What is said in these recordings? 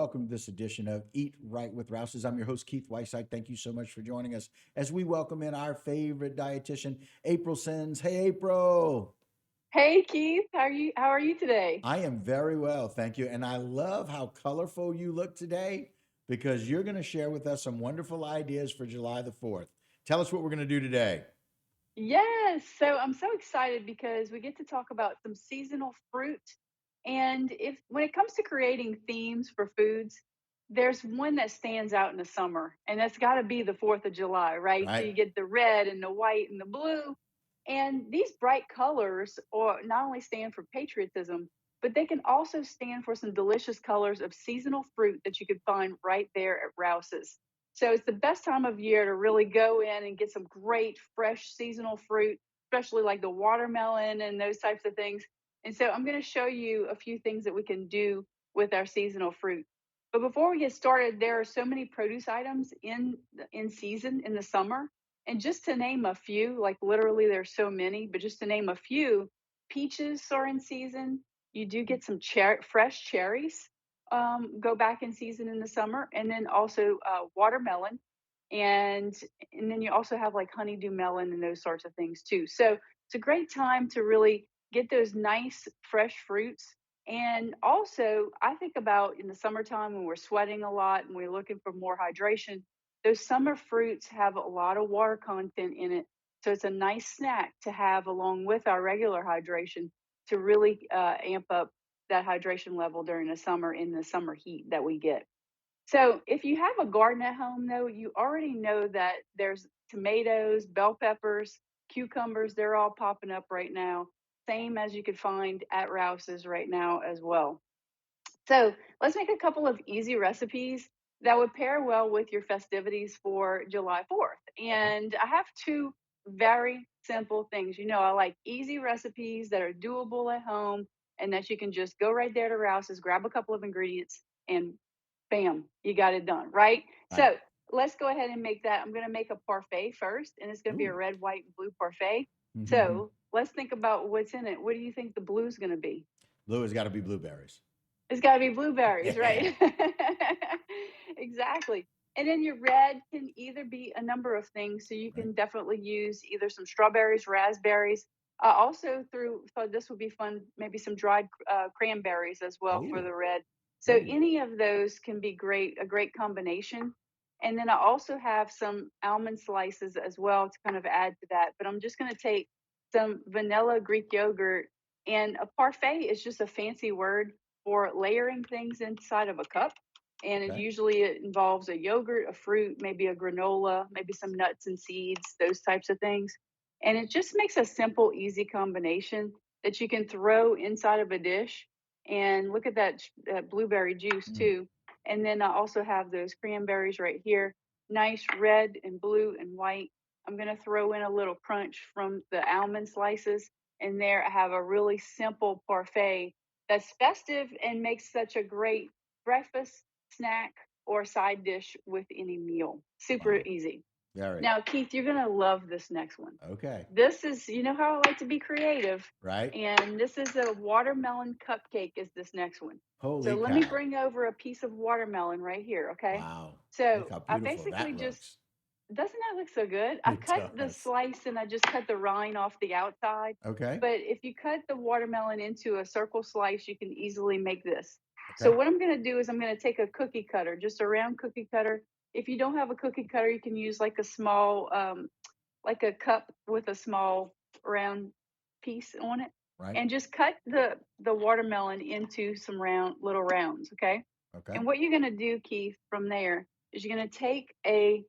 welcome to this edition of Eat Right with Rouses. I'm your host, Keith Weissite. Thank you so much for joining us as we welcome in our favorite dietitian, April Sins. Hey, April. Hey Keith, how are you today? I am very well, thank you. And I love how colorful you look today because you're going to share with us some wonderful ideas for July the 4th. Tell us what we're going to do today. Yes, so I'm so excited because we get to talk about some seasonal fruit. And if when it comes to creating themes for foods, there's one that stands out in the summer, and that's got to be the 4th of July, right? So Right? you get the red and the white and the blue. And these bright colors or not only stand for patriotism, but they can also stand for some delicious colors of seasonal fruit that you can find right there at Rouse's. So it's the best time of year to really go in and get some great fresh seasonal fruit, especially like the watermelon and those types of things. And so I'm going to show you a few things that we can do with our seasonal fruit. But before we get started, there are so many produce items in season in the summer. And just to name a few, like literally there's so many, but just to name a few, peaches are in season. You do get some fresh cherries go back in season in the summer, and then also watermelon, and and then you also have like honeydew melon and those sorts of things too. So it's a great time to really get those nice fresh fruits. And also, I think about in the summertime when we're sweating a lot and we're looking for more hydration, those summer fruits have a lot of water content in it. So it's a nice snack to have along with our regular hydration to really amp up that hydration level during the summer in the summer heat that we get. So if you have a garden at home, though, you already know that there's tomatoes, bell peppers, cucumbers, they're all popping up right now, same as you could find at Rouse's right now as well. So let's make a couple of easy recipes that would pair well with your festivities for July 4th. Okay. And I have two very simple things. You know, I like easy recipes that are doable at home and that you can just go right there to Rouse's, grab a couple of ingredients, and bam, you got it done, right? Right. So let's go ahead and make that. I'm going to make a parfait first, and it's going to be a Ooh. red, white, and blue parfait. Mm-hmm. So let's think about what's in it. What do you think the blue is going to be? Blue has got to be blueberries. It's gotta be blueberries, Yeah. right? Exactly. And then your red can either be a number of things. So you Right. can definitely use either some strawberries, raspberries. Also, thought this would be fun, maybe some dried cranberries as well for Oh. the red. So Oh. any of those can be a great combination. And then I also have some almond slices as well to kind of add to that. But I'm just going to take some vanilla Greek yogurt. And a parfait is just a fancy word for layering things inside of a cup. And Okay. it involves a yogurt, a fruit, maybe a granola, maybe some nuts and seeds, those types of things. And it just makes a simple, easy combination that you can throw inside of a dish. And look at that blueberry juice Mm. too. And then I also have those cranberries right here, nice red and blue and white. I'm going to throw in a little crunch from the almond slices. And there I have a really simple parfait that's festive and makes such a great breakfast, snack, or side dish with any meal. Super Wow. easy. Very. Now, Keith, you're going to love this next one. Okay. This is, you know how I like to be creative, Right. and this is a watermelon cupcake, is this next one. So Holy let me cow. bring over a piece of watermelon right here, okay? Wow. Look So how I beautiful basically that just, looks. doesn't that look so good? I It cut the does. slice and I just cut the rind off the outside. Okay. But if you cut the watermelon into a circle slice, you can easily make this. So Okay. what I'm going to do is I'm going to take a cookie cutter, just a round cookie cutter. If you don't have a cookie cutter, you can use like a small, like a cup with a small round piece on it, Right. and just cut the watermelon into some little rounds. Okay. Okay. And what you're going to do, Keith, from there is you're going to take a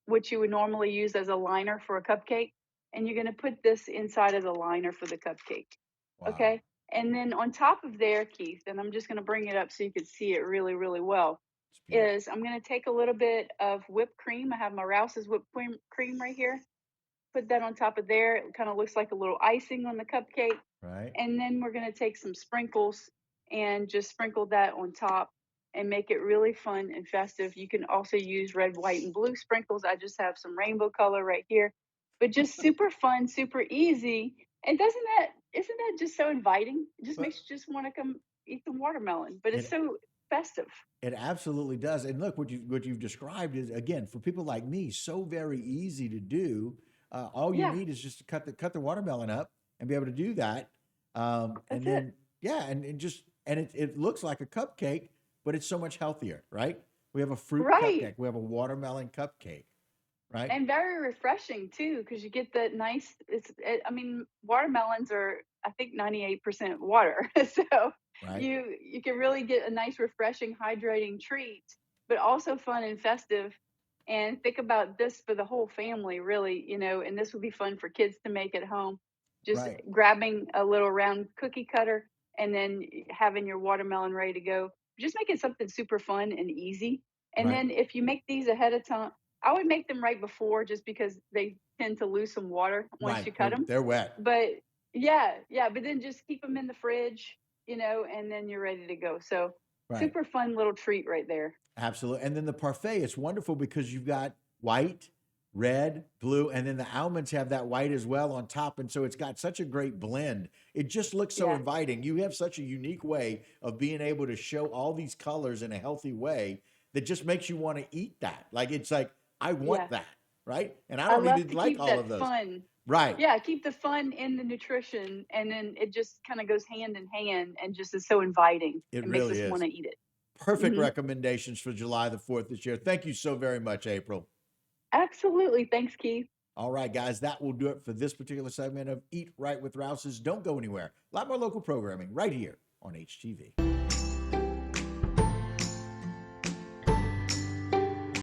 what you would normally use as a liner for a cupcake, and you're going to put this inside as a liner for the cupcake. Wow. Okay. And then on top of there, Keith, and I'm just going to bring it up so you can see it really, really well, It's beautiful. is I'm going to take a little bit of whipped cream. I have my Rouse's cream right here. Put that on top of there. It kind of looks like a little icing on the cupcake. Right. And then we're going to take some sprinkles and just sprinkle that on top and make it really fun and festive. You can also use red, white, and blue sprinkles. I just have some rainbow color right here, but just super fun, super easy. And isn't that just so inviting? It just makes But you just want to come eat some watermelon. But it's it so festive. It absolutely does. And look, what you've described is, again, for people like me, so very easy to do. All you Yeah, need is just to cut the watermelon up and be able to do that. And that's it. then yeah, and it looks like a cupcake, but it's so much healthier, right? We have a fruit Right. cupcake, we have a watermelon cupcake, right? And very refreshing too, because you get that nice. I mean, watermelons are, I think, 98% water, so Right, you can really get a nice, refreshing, hydrating treat, but also fun and festive. And think about this for the whole family, really, and this would be fun for kids to make at home. Just right, grabbing a little round cookie cutter and then having your watermelon ready to go. Just make it something super fun and easy. And right, then if you make these ahead of time, I would make them right before just because they tend to lose some water once right. you cut them. They're wet. But yeah, yeah, but then just keep them in the fridge, and then you're ready to go. So Right. super fun little treat right there. Absolutely. And then the parfait, it's wonderful because you've got white, red, blue, and then the almonds have that white as well on top. And so it's got such a great blend. It just looks so Yeah, inviting. You have such a unique way of being able to show all these colors in a healthy way that just makes you want to eat that. Like, it's like, I yeah. want that. Right. And I I don't love even to like keep all that of those. fun. Right. Yeah, keep the fun in the nutrition, and then it just kind of goes hand in hand and just is so inviting. It It makes really us want is. to eat it. Perfect Hmm. recommendations for July the 4th this year. Thank you so very much, April. Absolutely. Thanks, Keith. All right, guys, that will do it for this particular segment of Eat Right with Rouses. Don't go anywhere. A lot more local programming right here on HTV.